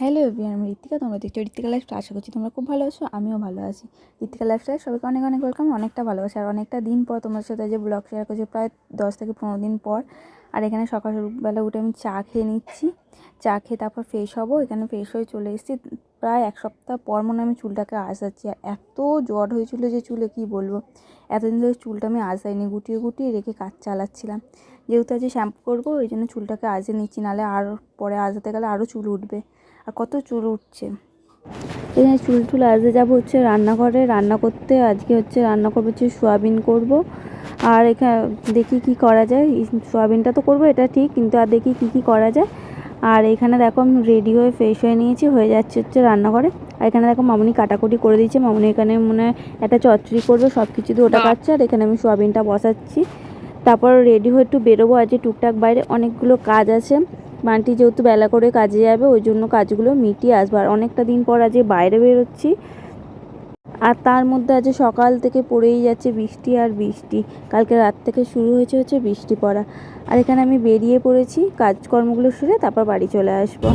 Hello everyone, আমি ঋতিকা। তোমরা দেখছো ঋতিকা লাইফস্টাইল। আশা করছি তোমরা খুব ভালো আছো, আমিও ভালো আছি। ঋতিকা লাইফস্টাইল সবাইকে অনেক অনেক ওয়েলকাম, অনেকটা ভালোবাসা। আর অনেকটা দিন পর তোমার সাথে যে ব্লগ শেয়ার করছি, প্রায় 10 থেকে 15 দিন পর। আর এখানে সকালবেলা উঠে আমি চা খেয়ে নিচ্ছি। চা খেয়ে তারপর ফ্রেশ হবো। এখানে ফ্রেশ হয়ে চলে এসেছি। প্রায় এক সপ্তাহ পর মনে আমি চুলটাকে আঁচড়াচ্ছি। আর এত জ্বর হয়েছিল যে চুলে কী বলবো, এতদিন ধরে চুলটা আমি আঁচড়াইনি, গুটিয়ে গুটিয়ে রেখে কাজ চালাচ্ছিলাম। যেহেতু আজকে শ্যাম্পু করবো ওই জন্য চুলটাকে আঁচড়ে নিচ্ছি, নাহলে আর পরে আঁচড়াতে গেলে আরও চুল উঠবে। আর কত চুল উঠছে। এখানে চুল আজকে যাবো হচ্ছে রান্নাঘরে রান্না করতে। আজকে হচ্ছে রান্না করবো হচ্ছে সোয়াবিন করব। আর এখানে দেখি কি করা যায়। সোয়াবিনটা তো করবো এটা ঠিক, কিন্তু আর দেখি কি করা যায়। আর এখানে দেখো আমি রেডি হয়ে ফ্রেশ হয়ে নিয়েছি, হয়ে যাচ্ছে হচ্ছে রান্নাঘরে। আর এখানে দেখো মামুনি কাটাকুটি করে দিয়েছে। মামুনি এখানে মনে হয় একটা চচ্চড়ি করবে, সব কিছু দিয়ে ওটা কাটছে। আর এখানে আমি সোয়াবিনটা বসাচ্ছি। তারপর রেডি হয়ে একটু বেরোবো। আজকে টুকটাক বাইরে অনেকগুলো কাজ আছে। বান্টি যেহেতু বেলা করে কাজে যাবে, ওই জন্য কাজগুলো মিটিয়ে আসবো। আর অনেকটা দিন পর আজকে বাইরে বেরোচ্ছি। আর তার মধ্যে আজ সকাল থেকে পড়েই যাচ্ছে বৃষ্টি আর বৃষ্টি। কালকে রাত থেকে শুরু হচ্ছে বৃষ্টি পড়া। আর এখানে আমি বেরিয়ে পড়েছি কাজকর্মগুলো সেরে তারপর বাড়ি চলে আসবো।